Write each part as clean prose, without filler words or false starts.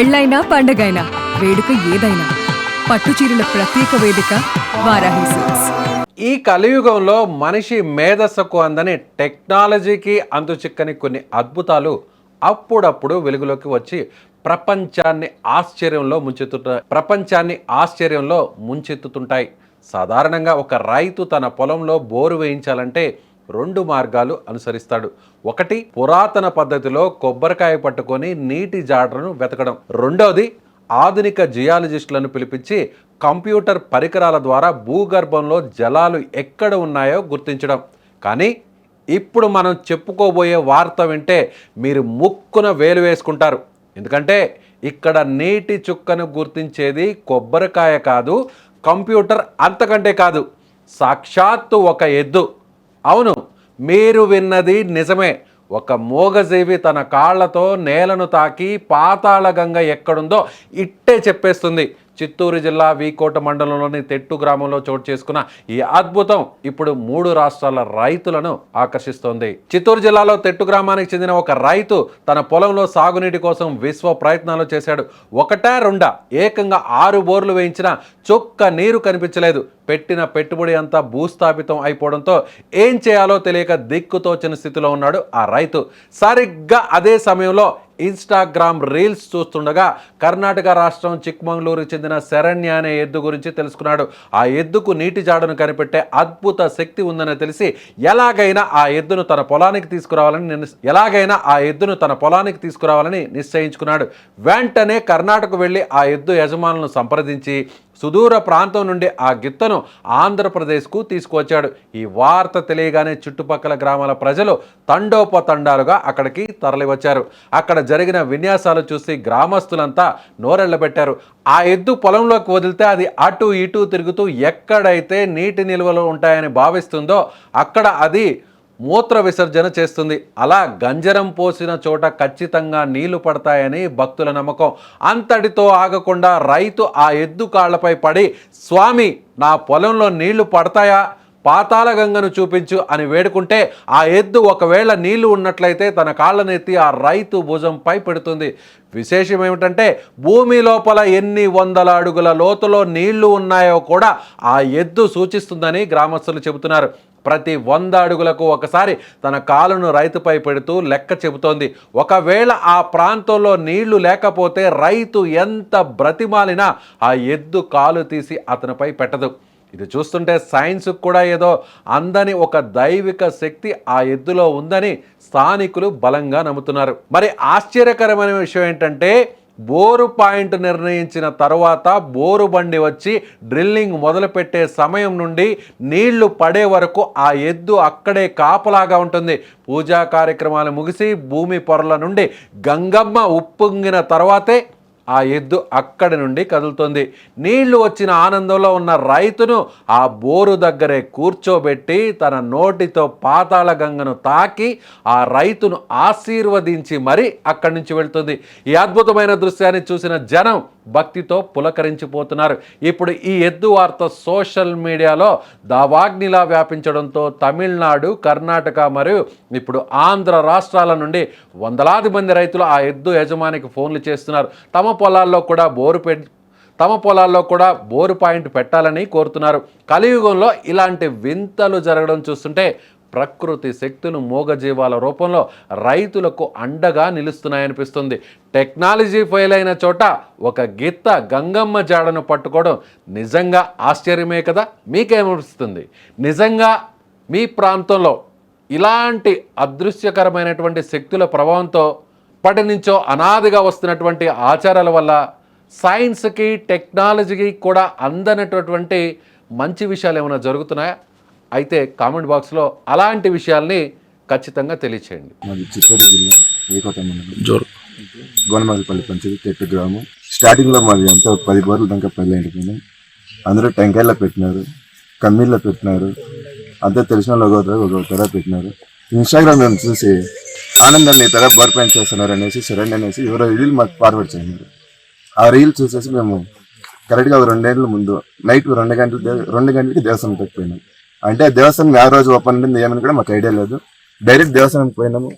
పెళ్ళైనా పండగైనా వేడుక ఏదైనా పట్టుచీరల ప్రత్యేక వేదిక వారాహి సిల్క్స్. ఈ కలియుగంలో మనిషి మేధస్సుకు అందని టెక్నాలజీకి అంతుచిక్కని కొన్ని అద్భుతాలు అప్పుడప్పుడు వెలుగులోకి వచ్చి ప్రపంచాన్ని ఆశ్చర్యంలో ముంచెత్తుతుంటాయి. సాధారణంగా ఒక రైతు తన పొలంలో బోరు వేయించాలంటే 2 మార్గాలు అనుసరిస్తాడు. ఒకటి, పురాతన పద్ధతిలో కొబ్బరికాయ పట్టుకొని నీటి జాడలను వెతకడం. రెండవది, ఆధునిక జియాలజిస్టులను పిలిపించి కంప్యూటర్ పరికరాల ద్వారా భూగర్భంలో జలాలు ఎక్కడ ఉన్నాయో గుర్తించడం. కానీ ఇప్పుడు మనం చెప్పుకోబోయే వార్త వింటే మీరు ముక్కున వేలు వేసుకుంటారు. ఎందుకంటే ఇక్కడ నీటి చుక్కను గుర్తించేది కొబ్బరికాయ కాదు, కంప్యూటర్ అంతకంటే కాదు, సాక్షాత్తు ఒక ఎద్దు. అవును, మీరు విన్నది నిజమే. ఒక మూగజీవి తన కాళ్లతో నేలను తాకి పాతాళ గంగ ఎక్కడుందో ఇట్టే చెప్పేస్తుంది. చిత్తూరు జిల్లా వీకోట మండలంలోని తెట్టు గ్రామంలో చోటు చేసుకున్న ఈ అద్భుతం ఇప్పుడు 3 రాష్ట్రాల రైతులను ఆకర్షిస్తోంది. చిత్తూరు జిల్లాలో తెట్టు గ్రామానికి చెందిన ఒక రైతు తన పొలంలో సాగునీటి కోసం విశ్వ ప్రయత్నాలు చేశాడు. ఒకటా రెండా, ఏకంగా 6 బోర్లు వేయించిన చుక్క నీరు కనిపించలేదు. పెట్టిన పెట్టుబడి అంతా భూస్థాపితం అయిపోవడంతో ఏం చేయాలో తెలియక దిక్కుతోచని స్థితిలో ఉన్నాడు ఆ రైతు. సరిగ్గా అదే సమయంలో ఇన్స్టాగ్రామ్ రీల్స్ చూస్తుండగా కర్ణాటక రాష్ట్రం చిక్మంగళూరుకు చెందిన శరణ్య అనే ఎద్దు గురించి తెలుసుకున్నాడు. ఆ ఎద్దుకు నీటి జాడను కనిపెట్టే అద్భుత శక్తి ఉందని తెలిసి ఎలాగైనా ఆ ఎద్దును తన పొలానికి తీసుకురావాలని నిశ్చయించుకున్నాడు. వెంటనే కర్ణాటక వెళ్ళి ఆ ఎద్దు యజమానులను సంప్రదించి సుదూర ప్రాంతం నుండి ఆ గిత్తను ఆంధ్రప్రదేశ్కు తీసుకువచ్చాడు. ఈ వార్త తెలియగానే చుట్టుపక్కల గ్రామాల ప్రజలు తండోపతండాలుగా అక్కడికి తరలివచ్చారు. అక్కడ జరిగిన విన్యాసాలు చూసి గ్రామస్తులంతా నోరెళ్లబెట్టారు. ఆ ఎద్దు పొలంలోకి వదిలితే అది అటు ఇటు తిరుగుతూ ఎక్కడైతే నీటి నిల్వలు ఉంటాయని భావిస్తుందో అక్కడ అది మూత్ర విసర్జన చేస్తుంది. అలా గంజరం పోసిన చోట ఖచ్చితంగా నీళ్లు పడతాయని భక్తుల నమ్మకం. అంతటితో ఆగకుండా రైతు ఆ ఎద్దు కాళ్లపై పడి, స్వామి, నా పొలంలో నీళ్లు పడతాయా, పాతాళ గంగను చూపించు అని వేడుకుంటే ఆ ఎద్దు ఒకవేళ నీళ్లు ఉన్నట్లయితే తన కాళ్ళనెత్తి ఆ రైతు భుజంపై పెడుతుంది. విశేషం ఏమిటంటే భూమి లోపల ఎన్ని వందల అడుగుల లోతులో నీళ్లు ఉన్నాయో కూడా ఆ ఎద్దు సూచిస్తుందని గ్రామస్తులు చెబుతున్నారు. ప్రతి 100 అడుగులకు ఒకసారి తన కాలును రైతుపై పెడుతూ లెక్క చెబుతోంది. ఒకవేళ ఆ ప్రాంతంలో నీళ్లు లేకపోతే రైతు ఎంత బ్రతిమాలినా ఆ ఎద్దు కాలు తీసి అతనిపై పెట్టదు. ఇది చూస్తుంటే సైన్స్కు కూడా ఏదో అందని ఒక దైవిక శక్తి ఆ ఎద్దులో ఉందని స్థానికులు బలంగా నమ్ముతున్నారు. మరి ఆశ్చర్యకరమైన విషయం ఏంటంటే బోరు పాయింట్ నిర్ణయించిన తర్వాత బోరు బండి వచ్చి డ్రిల్లింగ్ మొదలుపెట్టే సమయం నుండి నీళ్లు పడే వరకు ఆ ఎద్దు అక్కడే కాపలాగా ఉంటుంది. పూజా కార్యక్రమాలు ముగిసి భూమి పొరల నుండి గంగమ్మ ఉప్పొంగిన తర్వాతే ఆ ఎద్దు అక్కడి నుండి కదులుతుంది. నీళ్లు వచ్చిన ఆనందంలో ఉన్న రైతును ఆ బోరు దగ్గరే కూర్చోబెట్టి తన నోటితో పాతాళ గంగను తాకి ఆ రైతును ఆశీర్వదించి మరీ అక్కడి నుంచి వెళ్తుంది. ఈ అద్భుతమైన దృశ్యాన్ని చూసిన జనం భక్తితో పులకరించిపోతున్నారు. ఇప్పుడు ఈ ఎద్దు వార్త సోషల్ మీడియాలో దావాగ్నిలా వ్యాపించడంతో తమిళనాడు, కర్ణాటక మరియు ఇప్పుడు ఆంధ్ర రాష్ట్రాల నుండి వందలాది మంది రైతులు ఆ ఎద్దు యజమానికి ఫోన్లు చేస్తున్నారు. తమ పొలాల్లో కూడా బోరు పాయింట్ పెట్టాలని కోరుతున్నారు. కలియుగంలో ఇలాంటి వింతలు జరగడం చూస్తుంటే ప్రకృతి శక్తులు మూగజీవాల రూపంలో రైతులకు అండగా నిలుస్తున్నాయనిపిస్తుంది. టెక్నాలజీ ఫెయిల్ అయిన చోట ఒక గిత్త గంగమ్మ జాడను పట్టుకోవడం నిజంగా ఆశ్చర్యమే కదా. మీకేమనిపిస్తుంది? నిజంగా మీ ప్రాంతంలో ఇలాంటి అదృశ్యకరమైనటువంటి శక్తుల ప్రభావంతో ఇప్పటి నుంచో అనాదిగా వస్తున్నటువంటి ఆచారాల వల్ల సైన్స్కి టెక్నాలజీకి కూడా అందనటువంటి మంచి విషయాలు ఏమైనా జరుగుతున్నాయా? అయితే కామెంట్ బాక్స్లో అలాంటి విషయాల్ని ఖచ్చితంగా తెలియచేయండి. మాది చిత్తూరు జిల్లా వీకోట మండలం గోనమగలపల్లి పంచాయతీ తెట్టు గ్రామం. స్టార్టింగ్లో మాది అంతా 10 బోర్లు దాకా పెళ్ళి అయిపోయినాయి. అందరూ టెంకాయల్లో పెట్టినారు, కమ్మీల్లో పెట్టినారు, అంతా తెలిసిన వాళ్ళు ఒక తెర పెట్టినారు. ఇన్స్టాగ్రామ్ మేము చూసి ఆనందాన్ని తెర బోర్ పాయింట్ చేస్తున్నారు అనేసి సరైన అనేసి ఎవరో రీల్ మాకు ఫార్వర్డ్ చేసినారు. ఆ రీల్ చూసేసి మేము కరెక్ట్గా 2 ఏళ్ళ ముందు నైట్ 2 గంటలకి దేవస్థానం పెట్టిపోయినాం. అంటే దేవస్థానం ఆ రోజు ఓపెన్ ఉంటుంది ఏమని కూడా మాకు ఐడియా లేదు. డైరెక్ట్ దేవస్థానానికి పోయినాము.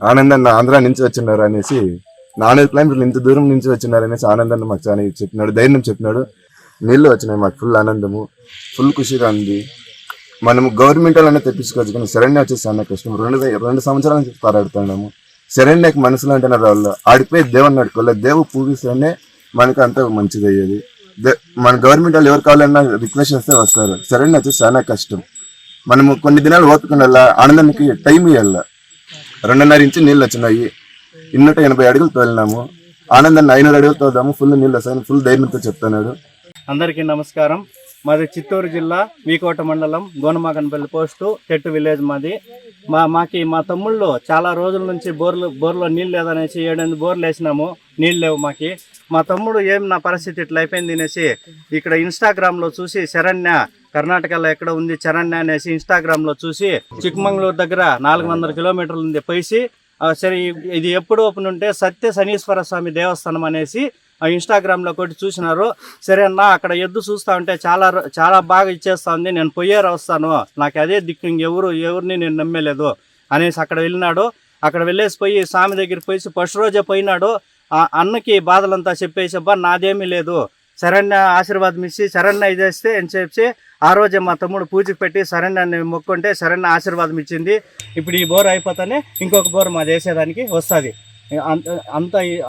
ఆనందాన్ని ఆంధ్ర నుంచి వచ్చినారు అనేసి 400 కిలోమీటర్లు ఇంత దూరం నుంచి వచ్చినారనేసి ఆనందాన్ని మాకు చాలా చెప్పినాడు, ధైర్యం చెప్పినాడు. నీళ్ళు వచ్చినాయి, మాకు ఫుల్ ఆనందము, ఫుల్ ఖుషిగా ఉంది. మనము గవర్నమెంట్ వాళ్ళనే తెప్పించుకోవచ్చు కానీ శరణ్య వచ్చేసి చాలా కష్టం. 2 సంవత్సరాల నుంచి పోరాడుతున్నాము. శరణ్యకి మనసులో అంటున్నారు వాళ్ళు, ఆడిపోయి దేవుని నడుకోవాలి, దేవు పూజిస్తేనే మనకు అంత మంచిది అయ్యేది. మన గవర్నమెంట్ వాళ్ళు ఎవరు కావాలన్నా రిక్వెస్ట్ చేస్తే వస్తారు. శరణ్య వచ్చేసి చాలా కష్టం. మనము కొన్ని దినాలు ఓపుకునేలా, ఆనందానికి టైం ఇవ్వాల. 2.5 ఇంచు నీళ్ళు వచ్చినాయి, 280 అడుగులు తోలినాము. ఆనందాన్ని 500 అడుగులు తోదాము, ఫుల్ నీళ్ళు వస్తాయని ఫుల్ ధైర్యంతో చెప్తున్నాడు. అందరికీ నమస్కారం. మాది చిత్తూరు జిల్లా వీకోట మండలం గోనమాకనపల్లి పోస్టు తెట్టు విలేజ్ మాది. మా తమ్ముళ్ళు చాలా రోజుల నుంచి బోర్లో నీళ్ళు లేదనేసి 7-8 బోర్లు వేసినాము, నీళ్ళు లేవు మాకి. మా తమ్ముడు నా పరిస్థితి ఇట్లా అయిపోయింది అనేసి ఇక్కడ ఇన్స్టాగ్రామ్లో చూసి శరణ్య కర్ణాటకలో ఎక్కడ ఉంది శరణ్య అనేసి ఇన్స్టాగ్రామ్లో చూసి చిక్మంగళూరు దగ్గర 400 కిలోమీటర్లు ఉంది పోయి సరే ఇది ఎప్పుడు ఓపెన్ ఉంటే సత్య శనీశ్వర స్వామి దేవస్థానం అనేసి ఇన్స్టాగ్రామ్లో కొట్టి చూసినారు. సరే అన్న అక్కడ ఎద్దు చూస్తూ ఉంటే చాలా బాగా ఇచ్చేస్తా ఉంది, నేను పోయేరు వస్తాను, నాకు అదే దిక్కు, ఎవరిని నేను నమ్మలేదు అనేసి అక్కడ వెళ్ళినాడు. అక్కడ వెళ్ళేసి పోయి స్వామి దగ్గరికి పోయి ఫస్ట్ రోజే పోయినాడు. అన్నకి బాధలంతా చెప్పేసి నాదేమీ లేదు, శరణ్య ఆశీర్వాదం ఇచ్చి శరణ్య ఇదేస్తే అని చెప్పి ఆ రోజే మా తమ్ముడు పూజకి పెట్టి శరణ్యాన్ని మొక్కుంటే శరణ్య ఆశీర్వాదం ఇచ్చింది. ఇప్పుడు ఈ బోర్ అయిపోతానే ఇంకొక బోర్ మాది వేసేదానికి వస్తుంది.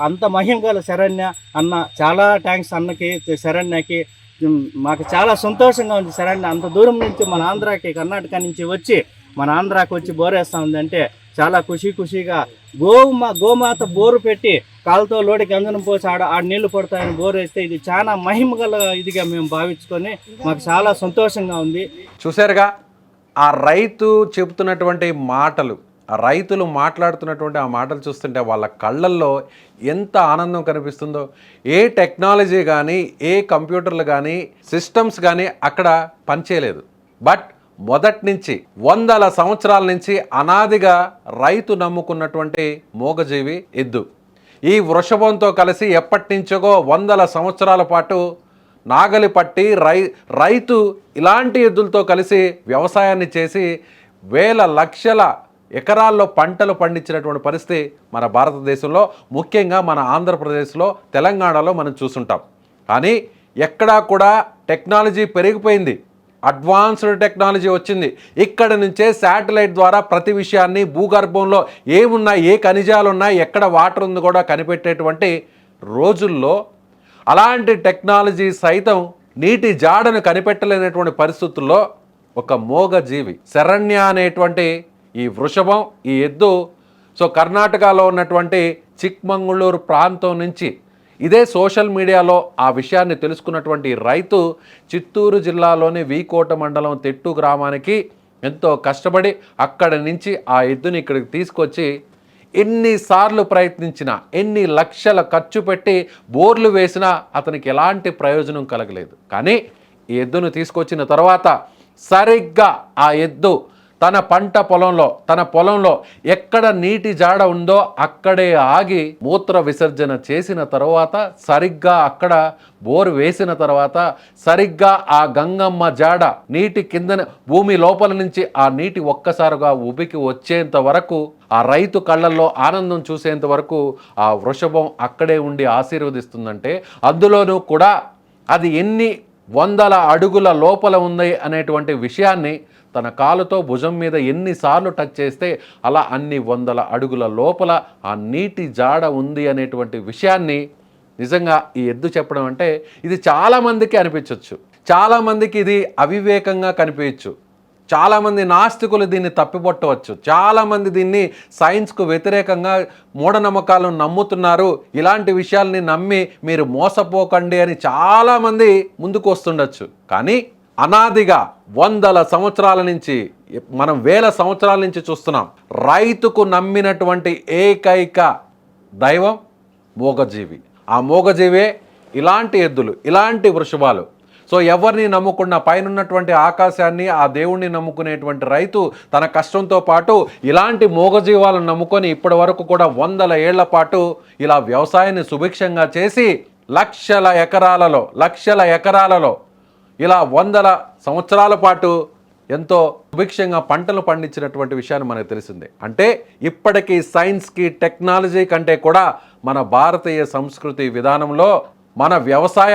అంత మహిమ గల శరణ్య అన్న, చాలా థ్యాంక్స్ అన్నకి, శరణ్యకి. మాకు చాలా సంతోషంగా ఉంది. శరణ్య అంత దూరం నుంచి మన ఆంధ్రాకి, కర్ణాటక నుంచి వచ్చి మన ఆంధ్రాకి వచ్చి బోరేస్తూ ఉందంటే చాలా ఖుషీగా గోమాత బోరు పెట్టి కాలుతో లోడికి అందనం పోసి ఆడ నీళ్లు పడతాయని బోరు వేస్తే ఇది చాలా మహిమ గల ఇదిగా మేము భావించుకొని మాకు చాలా సంతోషంగా ఉంది. చూశారుగా ఆ రైతు చెబుతున్నటువంటి మాటలు, ఆ రైతులు మాట్లాడుతున్నటువంటి ఆ మాటలు చూస్తుంటే వాళ్ళ కళ్ళల్లో ఎంత ఆనందం కనిపిస్తుందో. ఏ టెక్నాలజీ కానీ, ఏ కంప్యూటర్లు కానీ, సిస్టమ్స్ కానీ అక్కడ పనిచేయలేదు. బట్ మొదటి నుంచి 100 సంవత్సరాల నుంచి అనాదిగా రైతు నమ్ముకున్నటువంటి మూగజీవి ఎద్దు. ఈ వృషభంతో కలిసి ఎప్పటి నుంచో 100 సంవత్సరాల పాటు నాగలి పట్టి రైతు ఇలాంటి ఎద్దులతో కలిసి వ్యవసాయాన్ని చేసి వేల లక్షల ఎకరాల్లో పంటలు పండించినటువంటి పరిస్థితి మన భారతదేశంలో, ముఖ్యంగా మన ఆంధ్రప్రదేశ్లో, తెలంగాణలో మనం చూసుంటాం. కానీ ఎక్కడా కూడా టెక్నాలజీ పెరిగిపోయింది, అడ్వాన్స్డ్ టెక్నాలజీ వచ్చింది. ఇక్కడ నుంచే శాటిలైట్ ద్వారా ప్రతి విషయాన్ని, భూగర్భంలో ఏమున్నాయి, ఏ ఖనిజాలు ఉన్నాయి, ఎక్కడ వాటర్ ఉంది కూడా కనిపెట్టేటువంటి రోజుల్లో అలాంటి టెక్నాలజీ సైతం నీటి జాడను కనిపెట్టలేనటువంటి పరిస్థితుల్లో ఒక మోగజీవి శరణ్య అనేటువంటి ఈ వృషభం, ఈ ఎద్దు కర్ణాటకలో ఉన్నటువంటి చిక్మంగళూరు ప్రాంతం నుంచి ఇదే సోషల్ మీడియాలో ఆ విషయాన్ని తెలుసుకున్నటువంటి రైతు చిత్తూరు జిల్లాలోని వీకోట మండలం తెట్టు గ్రామానికి ఎంతో కష్టపడి అక్కడి నుంచి ఆ ఎద్దుని ఇక్కడికి తీసుకొచ్చి ఎన్నిసార్లు ప్రయత్నించినా, ఎన్ని లక్షల ఖర్చు పెట్టి బోర్లు వేసినా అతనికి ఎలాంటి ప్రయోజనం కలగలేదు. కానీ ఈ ఎద్దును తీసుకొచ్చిన తర్వాత సరిగ్గా ఆ ఎద్దు తన పొలంలో ఎక్కడ నీటి జాడ ఉందో అక్కడే ఆగి మూత్ర విసర్జన చేసిన తర్వాత, సరిగ్గా అక్కడ బోరు వేసిన తర్వాత, సరిగ్గా ఆ గంగమ్మ జాడ నీటి కింద భూమి లోపల నుంచి ఆ నీటి ఒక్కసారిగా ఉబికి వచ్చేంత వరకు, ఆ రైతు కళ్ళల్లో ఆనందం చూసేంత వరకు ఆ వృషభం అక్కడే ఉండి ఆశీర్వదిస్తుందంటే అందులోనూ కూడా అది ఎన్ని 100 అడుగుల లోపల ఉంది అనేటువంటి విషయాన్ని తన కాలుతో భుజం మీద ఎన్నిసార్లు టచ్ చేస్తే అలా అన్ని 100 అడుగుల లోపల ఆ నీటి జాడ ఉంది అనేటువంటి విషయాన్ని నిజంగా ఈ ఎద్దు చెప్పడం అంటే ఇది చాలామందికి అనిపించవచ్చు, చాలామందికి ఇది అవివేకంగా కనిపించవచ్చు, చాలామంది నాస్తికులు దీన్ని తప్పిపట్టవచ్చు, చాలామంది దీన్ని సైన్స్కు వ్యతిరేకంగా మూఢనమ్మకాలను నమ్ముతున్నారు, ఇలాంటి విషయాల్ని నమ్మి మీరు మోసపోకండి అని చాలామంది ముందుకు వస్తుండొచ్చు. కానీ అనాదిగా 100 సంవత్సరాల నుంచి, మనం 1000 సంవత్సరాల నుంచి చూస్తున్నాం, రైతుకు నమ్మినటువంటి ఏకైక దైవం మూగజీవి. ఆ మూగజీవే ఇలాంటి ఎద్దులు, ఇలాంటి వృషభాలు. ఎవరిని నమ్ముకున్న పైనున్నటువంటి ఆకాశాన్ని, ఆ దేవుణ్ణి నమ్ముకునేటువంటి రైతు తన కష్టంతో పాటు ఇలాంటి మూగజీవాలను నమ్ముకొని ఇప్పటి వరకు కూడా 100 ఏళ్ల పాటు ఇలా వ్యవసాయాన్ని సుభిక్షంగా చేసి లక్షల ఎకరాలలో ఇలా 100 సంవత్సరాల పాటు ఎంతో సుభిక్షంగా పంటలు పండించినటువంటి విషయాన్ని మనకు తెలిసిందే. అంటే ఇప్పటికీ సైన్స్కి టెక్నాలజీ కంటే కూడా మన భారతీయ సంస్కృతి విధానంలో, మన వ్యవసాయ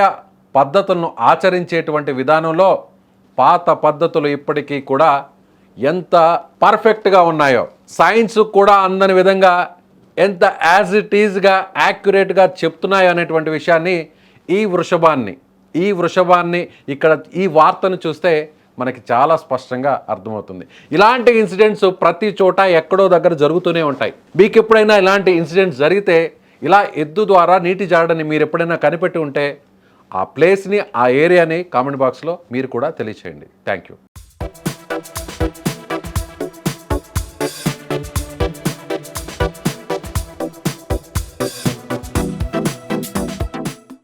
పద్ధతులను ఆచరించేటువంటి విధానంలో పాత పద్ధతులు ఇప్పటికీ కూడా ఎంత పర్ఫెక్ట్గా ఉన్నాయో, సైన్స్ కూడా అందని విధంగా ఎంత యాజ్ ఇట్ ఈజ్గా యాక్యురేట్గా చెప్తున్నాయో అనేటువంటి విషయాన్ని ఈ వృషభాన్ని ఇక్కడ ఈ వార్తను చూస్తే మనకి చాలా స్పష్టంగా అర్థమవుతుంది. ఇలాంటి ఇన్సిడెంట్స్ ప్రతి చోట ఎక్కడో దగ్గర జరుగుతూనే ఉంటాయి. మీకు ఎప్పుడైనా ఇలాంటి ఇన్సిడెంట్స్ జరిగితే, ఇలా ఎద్దు ద్వారా నీటి జాడని మీరు ఎప్పుడైనా కనిపెట్టి ఉంటే ఆ ప్లేస్ని, ఆ ఏరియాని కామెంట్ బాక్స్లో మీరు కూడా తెలియచేయండి. Thank you.